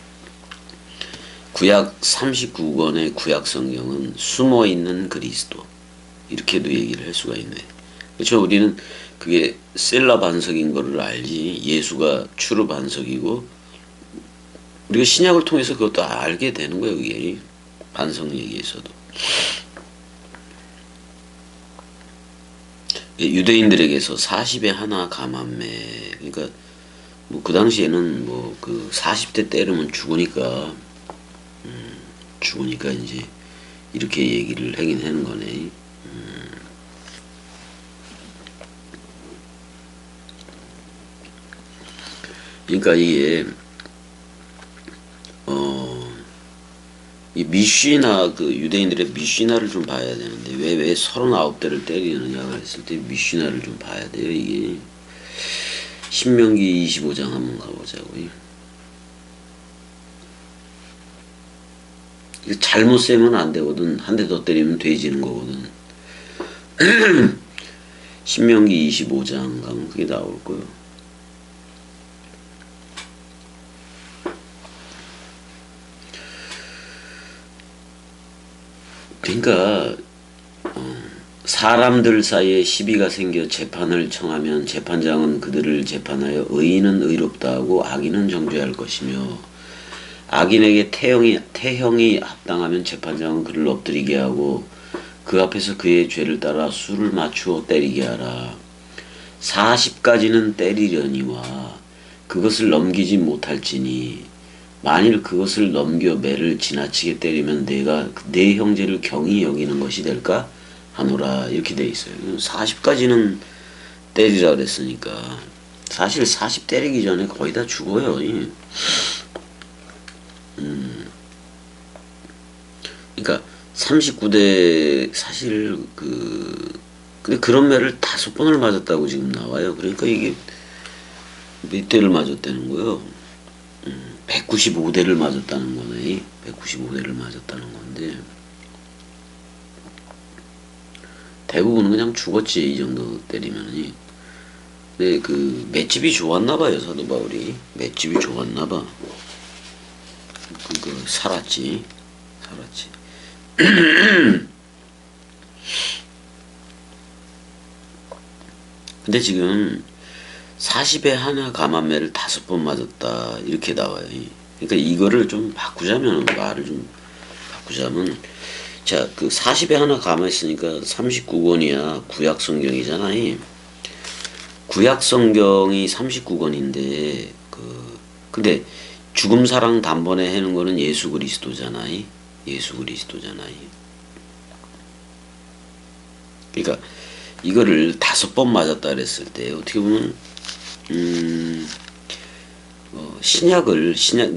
구약 39권의 구약 성경은 숨어있는 그리스도, 이렇게도 얘기를 할 수가 있네. 그렇죠. 우리는 그게 셀라 반석인 거를 알지, 예수가 추루 반석이고, 우리가 신약을 통해서 그것도 알게 되는 거예요. 그게 반석 얘기에서도. 유대인들에게서 40에 하나 감한매. 그러니까 뭐 그 당시에는 뭐 그 40대 때리면 죽으니까 이제 이렇게 얘기를 하긴 하는 거네. 그러니까 이게 이 미쉬나, 그 유대인들의 미쉬나를 좀 봐야 되는데, 왜 39대를 때리느냐 그랬을 때 미쉬나를 좀 봐야 돼요. 이게 신명기 25장 한번 가보자고요. 이거 잘못 세면 안 되거든. 한 대 더 때리면 돼지는 거거든. 신명기 25장 가면 그게 나올 거예요. 그러니까 사람들 사이에 시비가 생겨 재판을 청하면 재판장은 그들을 재판하여 의인은 의롭다 하고 악인은 정죄할 것이며, 악인에게 태형이 합당하면 재판장은 그를 엎드리게 하고 그 앞에서 그의 죄를 따라 수를 맞추어 때리게 하라. 40까지는 때리려니와 그것을 넘기지 못할지니 만일 그것을 넘겨 매를 지나치게 때리면 내가 내 형제를 경히 여기는 것이 될까 하노라. 이렇게 돼 있어요. 40까지는 때리라 그랬으니까 사실 40 때리기 전에 거의 다 죽어요. 그러니까 39대 사실 근데 그런 매를 5번을 맞았다고 지금 나와요. 그러니까 이게 몇 대를 맞았다는 거예요? 195대를 맞았다는 거네. 195대를 맞았다는 건데 대부분은 그냥 죽었지 이 정도 때리면은. 근데 그 맷집이 좋았나봐요 사도 바울이. 맷집이 좋았나봐. 살았지. 근데 지금 40에 하나 감한매를 5번 맞았다 이렇게 나와요. 그러니까 이거를 좀 바꾸자면 말을 좀 바꾸자면 자, 그 40에 하나 감했으니까 39권이야 구약 성경이잖아요. 구약 성경이 39권인데 근데 죽음 사랑 단번에 해는 거는 예수 그리스도잖아요. 예수 그리스도잖아요. 그러니까 이거를 5번 맞았다 그랬을 때 어떻게 보면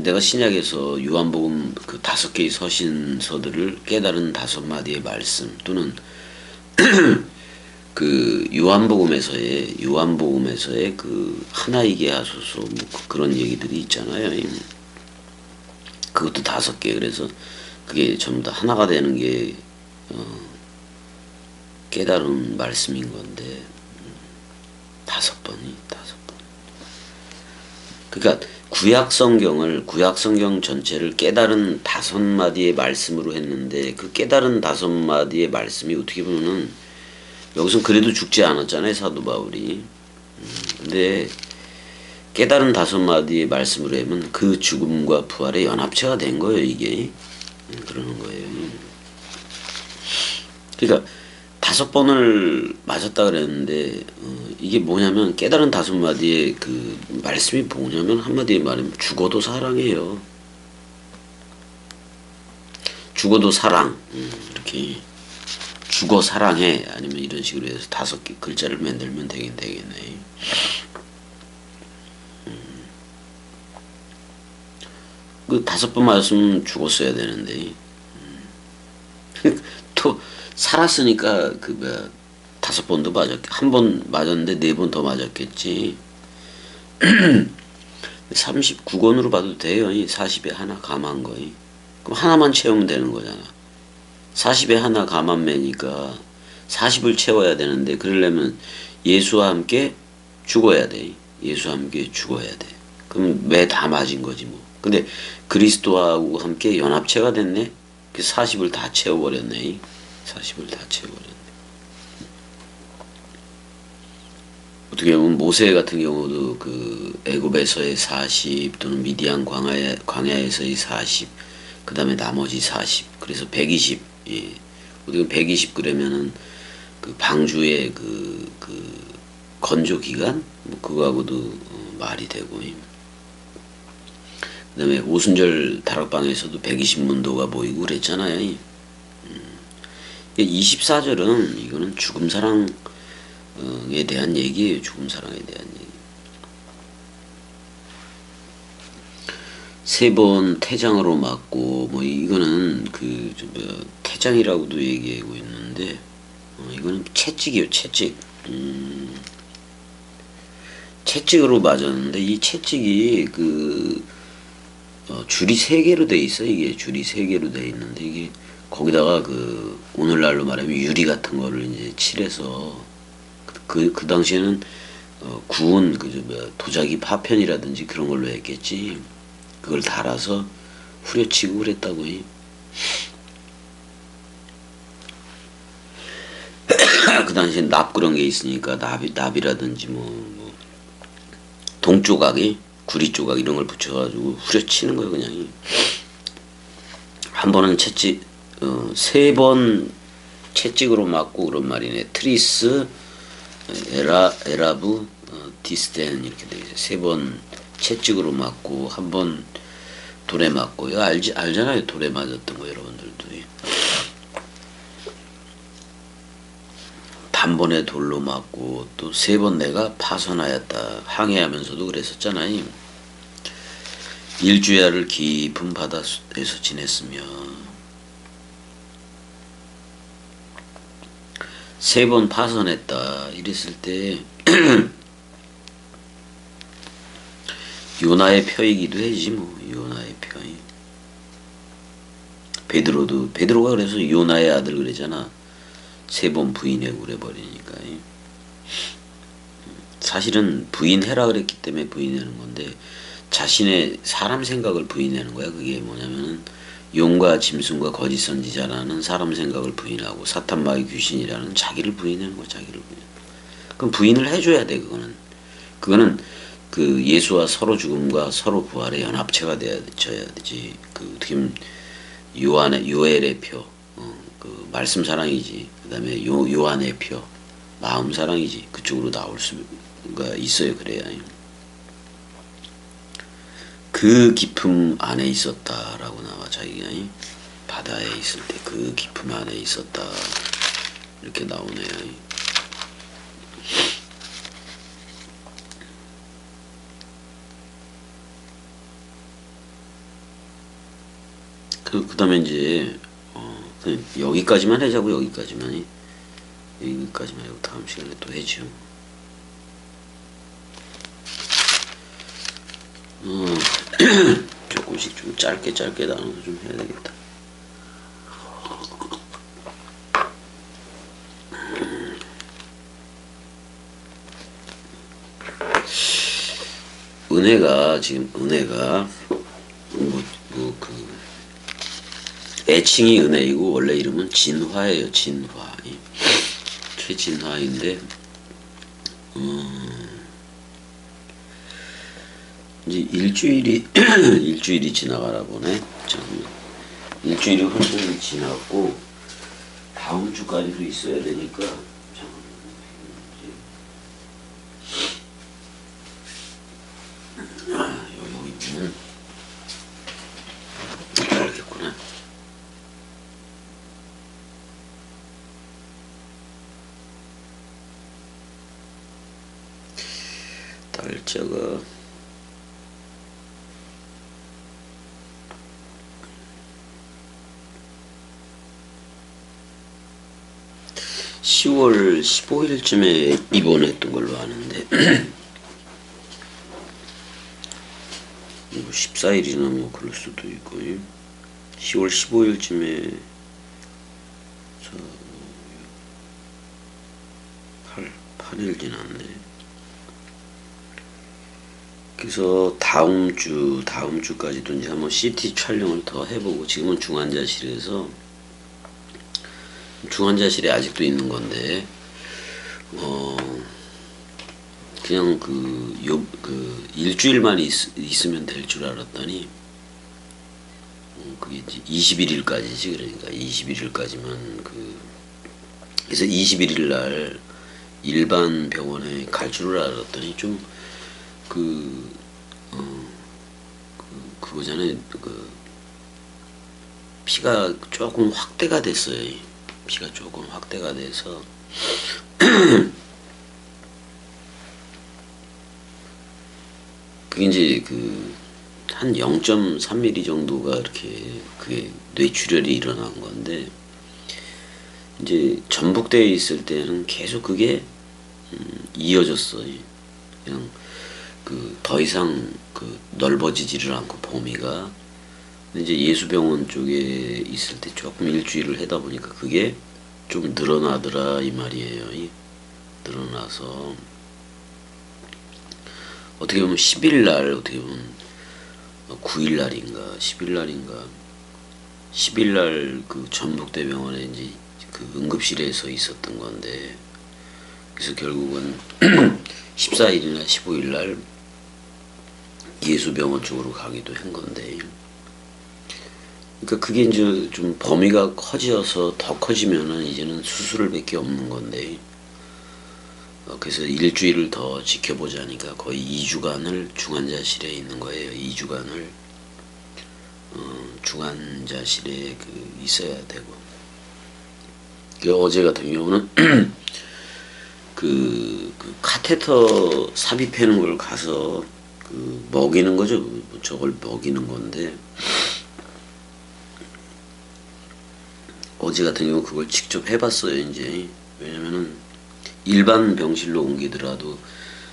내가 신약에서 요한복음 그 5개의 서신서들을 깨달은 5마디의 말씀 또는 그 요한복음에서의 그 하나이게 하소서 뭐 그런 얘기들이 있잖아요. 그것도 5개. 그래서 그게 전부 다 하나가 되는 게 깨달은 말씀인 건데 5번. 그러니까 구약 성경 전체를 깨달은 5마디의 말씀으로 했는데 그 깨달은 5마디의 말씀이 어떻게 보면은 여기서 그래도 죽지 않았잖아요 사도 바울이. 근데 깨달은 5마디의 말씀으로 하면 그 죽음과 부활의 연합체가 된 거예요 이게. 그러는 거예요. 그러니까 5번을 맞았다 그랬는데 이게 뭐냐면 깨달은 5마디의 그 말씀이 뭐냐면 한마디에 말하면 죽어도 사랑해요. 죽어도 사랑. 이렇게 죽어 사랑해 아니면 이런 식으로 해서 5개 글자를 만들면 되겠네. 그 5번 맞았으면 죽었어야 되는데 또 살았으니까 5번도 맞았겠. 1번 맞았는데 4번 더 맞았겠지. 39권으로 봐도 돼요. 40에 하나 감한 거이. 그럼 하나만 채우면 되는 거잖아. 40에 하나 감한 매니까 40을 채워야 되는데 그러려면 예수와 함께 죽어야 돼. 예수와 함께 죽어야 돼. 그럼 매 다 맞은 거지 뭐. 근데 그리스도하고 함께 연합체가 됐네. 그 40을 다 채워버렸네. 40을 다 채워버렸네. 어떻게 보면 모세 같은 경우도 그 애굽에서의 40 또는 미디안 광야에서의 40, 그 다음에 나머지 40, 그래서 120. 예. 어떻게 보면 120 그러면은 그 방주의 그 건조 기간 뭐 그거하고도 말이 되고. 그 다음에 오순절 다락방에서도 120문도가 모이고 그랬잖아요. 24절은 이거는 죽음 사랑에 대한 얘기예요. 죽음 사랑에 대한 얘기. 3번 태장으로 맞고 뭐 이거는 태장이라고도 얘기하고 있는데 이거는 채찍이에요. 채찍. 채찍으로 맞았는데 이 채찍이 줄이 3개로 돼 있어. 이게 줄이 3개로 돼 있는데 이게 거기다가 오늘날로 말하면 유리 같은 거를 이제 칠해서 그 당시에는 구운 도자기 파편이라든지 그런 걸로 했겠지. 그걸 달아서 후려치고 그랬다고. 그 당시에 납 그런 게 있으니까 납이라든지 뭐 동조각이 구리 조각 이런 걸 붙여가지고 후려치는 거예요. 그냥 한 번은 채찍, 3번 채찍으로 맞고 그런 말이네. 트리스, 에라브, 디스텐 이렇게 되겠어요. 3번 채찍으로 맞고 한 번 돌에 맞고. 이거 알잖아요. 돌에 맞았던 거 여러분들도. 단번에 돌로 맞고 또 3번 내가 파선하였다. 항해하면서도 그랬었잖아요. 일주야를 깊은 바다에서 지냈으며 3번 파선했다. 이랬을 때 요나의 표이기도 해지 뭐. 요나의 표. 베드로가 그래서 요나의 아들 그러잖아. 3번 부인하고 그래버리니까. 사실은 부인해라 그랬기 때문에 부인하는 건데 자신의 사람 생각을 부인하는 거야. 그게 뭐냐면은 용과 짐승과 거짓 선지자라는 사람 생각을 부인하고 사탄마귀 귀신이라는 자기를 부인하는 거야. 자기를 부인. 그럼 부인을 해줘야 돼. 그거는 그 예수와 서로 죽음과 서로 부활의 연합체가 되어야 되지. 그 어떻게 보면 요엘의 표, 그 말씀 사랑이지. 그다음에 요한의 표, 마음 사랑이지. 그쪽으로 나올 수가 있어요. 그래야. 그 깊음 안에 있었다라고 나와. 자기가 바다에 있을 때 그 깊음 안에 있었다 이렇게 나오네요. 그 다음에 이제 그냥 여기까지만 하자고. 여기까지만 하고 다음 시간에 또 해죠. 조금씩 좀 짧게 나눠서 좀 해야 되겠다. 은혜가 애칭이 은혜이고 원래 이름은 진화예요. 진화. 최진화인데 이제 일주일이 지나가나 보네. 잠깐만. 일주일이 훨씬 지났고 다음 주까지도 있어야 되니까 여기 있네. 알겠구나. 달자가 10월 15일쯤에 입원했던 걸로 아는데 14일이나 뭐 그럴 수도 있고 10월 15일쯤에 8일 지났네. 그래서 다음 주까지도 이제 한번 CT 촬영을 더 해보고, 지금은 중환자실에 아직도 있는 건데, 그냥 일주일만 있으면 될 줄 알았더니, 그게 이제 21일까지지. 그러니까 21일까지만 그래서 21일 날 일반 병원에 갈 줄 알았더니 좀 그거잖아요. 피가 조금 확대가 됐어요. 피가 조금 확대가 돼서 그게 이제 한 0.3mm 정도가 이렇게 그게 뇌출혈이 일어난 건데, 이제 전북대에 있을 때는 계속 그게 이어졌어요. 그냥 더 이상 넓어지지를 않고 범위가. 근데 이제 예수병원 쪽에 있을 때 조금 일주일을 하다 보니까 그게 좀 늘어나더라 이 말이에요. 늘어나서 어떻게 보면 10일 날, 어떻게 보면 9일 날인가 10일 날인가 10일 날 전북대병원에 이제 응급실에서 있었던 건데, 그래서 결국은 14일이나 15일 날 예수병원 쪽으로 가기도 한 건데, 그러니까 그게 이제 좀 범위가 커져서 더 커지면은 이제는 수술을 밖에 없는 건데, 그래서 일주일을 더 지켜보자니까 거의 2주간을 중환자실에 있는 거예요. 2주간을 중환자실에 있어야 되고. 어제 같은 경우는 그 카테터 삽입하는 걸 가서 먹이는 거죠. 저걸 먹이는 건데, 어제 같은 경우 그걸 직접 해봤어요. 이제 왜냐면은 일반 병실로 옮기더라도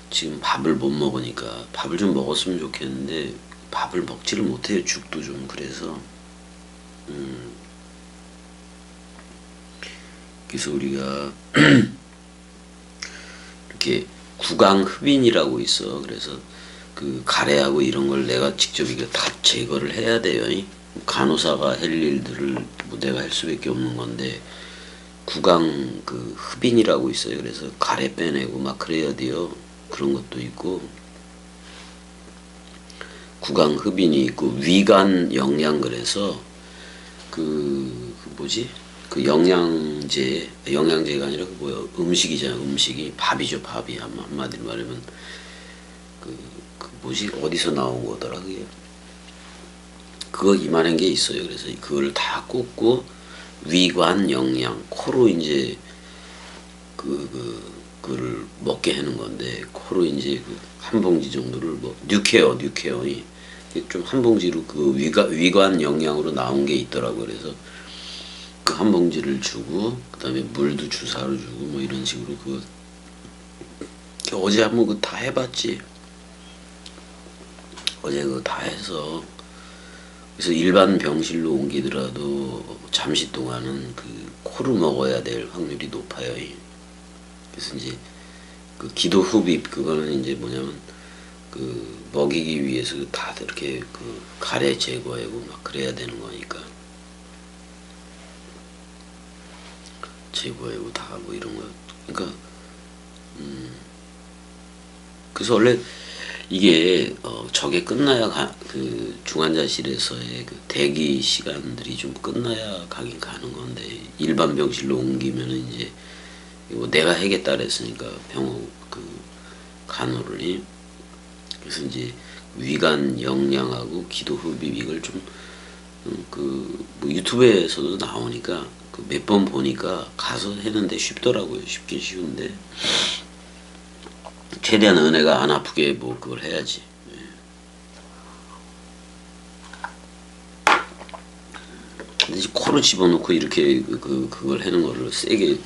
지금 밥을 못 먹으니까 밥을 좀 먹었으면 좋겠는데 밥을 먹지를 못해요. 죽도 좀. 그래서 그래서 우리가 이렇게 구강흡인이라고 있어. 그래서 가래하고 이런 걸 내가 직접 이거 다 제거를 해야 돼요. 간호사가 할 일들을 뭐 내가 할 수밖에 없는 건데, 구강 흡인이라고 있어요. 그래서 가래 빼내고 막 그래야 돼요. 그런 것도 있고, 구강 흡인이 있고, 위관 영양. 그래서 뭐지? 영양제가 아니라 음식이잖아. 음식이 밥이죠. 밥이 한마디로 말하면 뭐지? 어디서 나온 거더라 그게. 그거 이만한 게 있어요. 그래서 그걸 다 꽂고 위관 영양, 코로 이제 그를 먹게 하는 건데, 코로 이제 한 봉지 정도를 뭐 뉴케어이 좀 한 봉지로 위관 영양으로 나온 게 있더라고. 그래서 그 한 봉지를 주고, 그다음에 물도 주사로 주고 뭐 이런 식으로 어제 한번 다 해봤지. 어제 그거 다 해서, 그래서 일반 병실로 옮기더라도 잠시 동안은 코로 먹어야 될 확률이 높아요. 그래서 이제 기도 흡입, 그거는 이제 뭐냐면 먹이기 위해서 다들 이렇게 가래 제거하고 막 그래야 되는 거니까, 제거하고 다 뭐 이런 거. 그러니까 그래서 원래 이게 저게 끝나야 중환자실에서의 대기 시간들이 좀 끝나야 가긴 가는 건데, 일반 병실로 옮기면은 이제 내가 하겠다 그랬으니까 병원 간호를. 그래서 이제 위관 영양하고 기도 흡입 이걸 좀 뭐 유튜브에서도 나오니까 몇 번 보니까 가서 했는데 쉽더라고요. 쉽긴 쉬운데 최대한 은혜가 안 아프게 뭐 그걸 해야지. 근데 이제 코로 집어넣고 이렇게 그걸 하는 거를 세게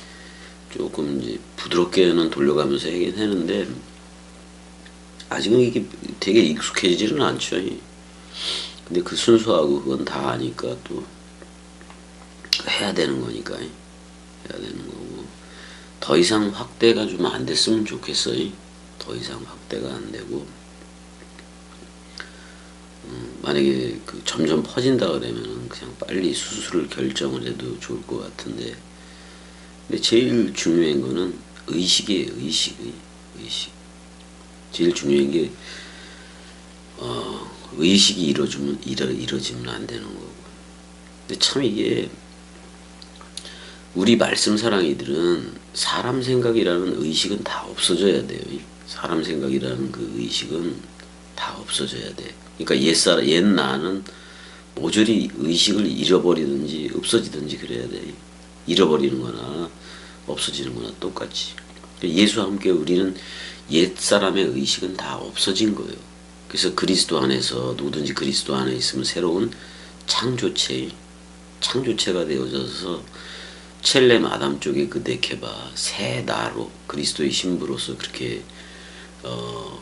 조금 이제 부드럽게는 돌려가면서 하긴 하는데, 아직은 이게 되게 익숙해지지는 않죠. 근데 순서하고 그건 다 아니까 또 해야 되는 거니까 해야 되는 거고, 더 이상 확대가 좀 안 됐으면 좋겠어요. 더 이상 확대가 안 되고, 만약에 점점 퍼진다 그러면은 그냥 빨리 수술을 결정을 해도 좋을 것 같은데, 근데 제일 중요한 거는 의식이에요. 의식. 제일 중요한 게 의식이 이루어지면 안 되는 거고. 근데 참 이게 우리 말씀사랑이들은 사람 생각이라는 의식은 다 없어져야 돼요. 사람 생각이라는 의식은 다 없어져야 돼. 그러니까 옛 나는 모조리 의식을 잃어버리든지 없어지든지 그래야 돼. 잃어버리는 거나 없어지는 거나 똑같이. 예수와 함께 우리는 옛사람의 의식은 다 없어진 거예요. 그래서 그리스도 안에서, 누구든지 그리스도 안에 있으면 새로운 창조체가 되어져서 첼렘 아담 쪽에 네케바 새 나로 그리스도의 신부로서 그렇게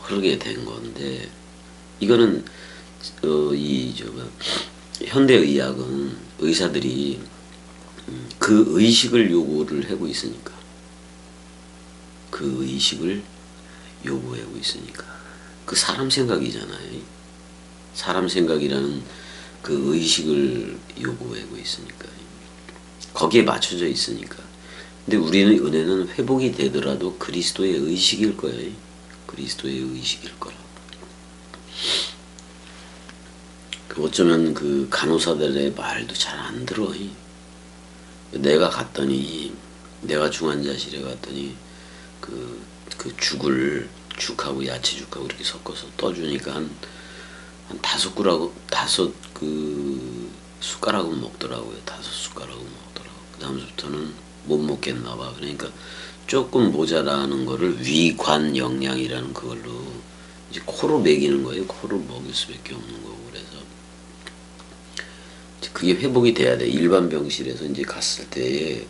흐르게 된 건데, 이거는 현대의학은 의사들이 그 의식을 요구를 하고 있으니까, 그 의식을 요구하고 있으니까, 사람 생각이잖아요. 사람 생각이라는 그 의식을 요구하고 있으니까, 거기에 맞춰져 있으니까. 근데 우리는 은혜는 회복이 되더라도 그리스도의 의식일 거예요. 그리스도의 의식일 거라. 어쩌면 그 간호사들의 말도 잘 안 들어. 내가 갔더니, 내가 중환자실에 갔더니 죽하고 야채죽하고 이렇게 섞어서 떠주니까 한 다섯 숟가락은 먹더라고요. 5숟가락은 먹더라고. 그 다음부터는 못 먹겠나 봐. 그러니까 조금 모자라는 거를 위관 영양이라는 그걸로 이제 코로 먹이는 거예요. 코로 먹일 수밖에 없는 거고. 그래서 그게 회복이 돼야 돼. 일반 병실에서 이제 갔을 때에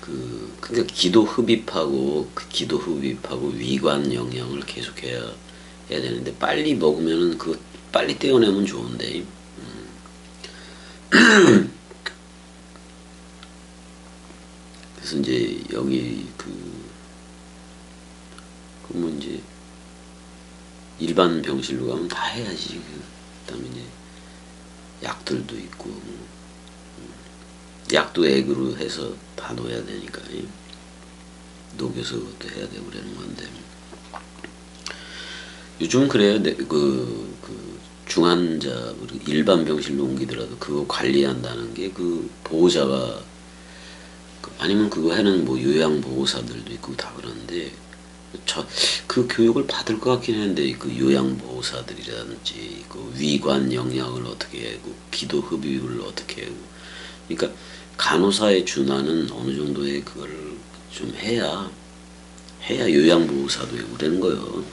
그러니까 기도 흡입하고 위관 영양을 계속해야 되는데 빨리 먹으면은 그 빨리 떼어내면 좋은데. 그래서 이제 여기 그러면 이제 일반 병실로 가면 다 해야지. 그다음에 이제 약들도 있고 약도 액으로 해서 다 넣어야 되니까 녹여서 그것도 해야 되고 그러는 건데 요즘 그래요. 중환자 일반 병실로 옮기더라도 그거 관리한다는 게 그 보호자가 아니면 그거 하는 뭐 요양보호사들도 있고 다 그러는데 그 교육을 받을 것 같긴 한데 그 요양보호사들이라든지 그 위관 영양을 어떻게 하고 기도 흡입을 어떻게 하고 그러니까 간호사의 준하는 어느 정도의 그걸 좀 해야 요양보호사도 되고 그러는 거예요.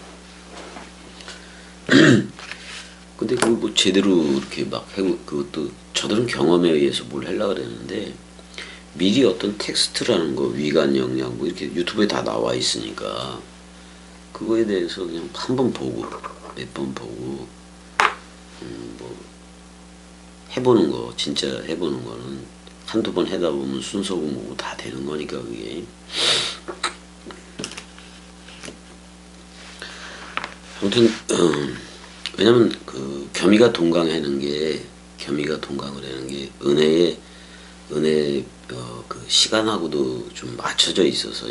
근데 그거 뭐 제대로 이렇게 막 해고 그것도 저들은 경험에 의해서 뭘 하려고 그랬는데 미리 어떤 텍스트라는 거 위관 영양 뭐 이렇게 유튜브에 다 나와 있으니까 그거에 대해서 그냥 한 번 보고 몇 번 보고 뭐 해보는 거 진짜 해보는 거는 한두 번 하다 보면 순서고 뭐고 다 되는 거니까 그게 아무튼 왜냐면 그 겸이가 동강을 하는 게 은혜의 그 시간하고도 좀 맞춰져 있어서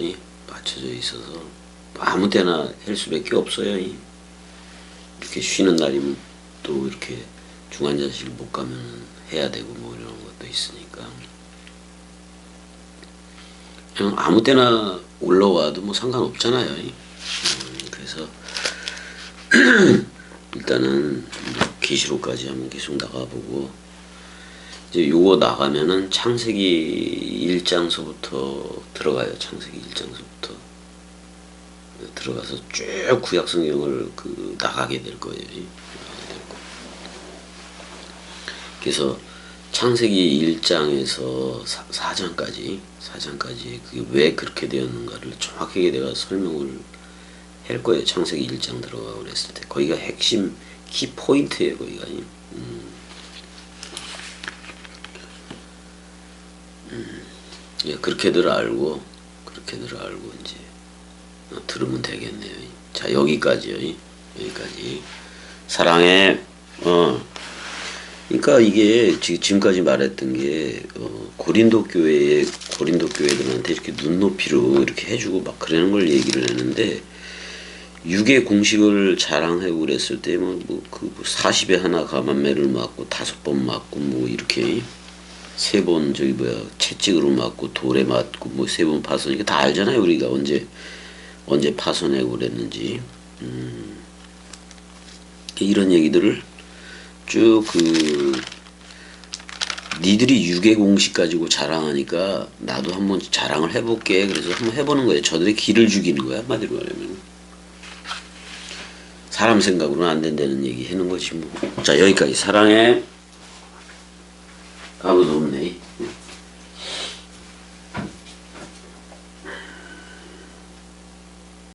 아무 때나 할 수밖에 없어요. 이렇게 쉬는 날이면 또 이렇게 중환자실 못 가면 해야 되고 뭐 이런 것도 있으니까 그냥 아무 때나 올라와도 뭐 상관없잖아요. 그래서 일단은 계시록까지 한번 계속 나가보고 이제 요거 나가면은 창세기 1장서부터 들어가요. 창세기 1장서부터 들어가서 쭉 구약 성경을 나가게 될 거예요. 그래서 창세기 1장에서 4장까지 그게 왜 그렇게 되었는가를 정확하게 내가 설명을 할 거예요. 창세기 1장 들어가고 그랬을 때 거기가 핵심 키 포인트예요. 거기가 예, 그렇게들 알고 이제 들으면 되겠네요. 자 여기까지요. 여기까지 사랑해. 그러니까 이게 지금까지 말했던 게 고린도 교회들한테 이렇게 눈높이로 이렇게 해주고 막 그러는 걸 얘기를 했는데 육의 공식을 자랑하고 그랬을 때 뭐 그 40에 하나 감한매를 맞고 5번 맞고 뭐 이렇게 3번 채찍으로 맞고 돌에 맞고 뭐 3번 파손 이게 다 알잖아요. 우리가 언제 파손하고 그랬는지 이런 얘기들을 쭉 니들이 육의 공식 가지고 자랑하니까 나도 한번 자랑을 해볼게. 그래서 한번 해보는 거예요. 저들의 기를 죽이는 거야. 한마디로 말하면 사람 생각으로는 안 된다는 얘기 하는 거지 뭐. 자 여기까지 사랑해. 아무도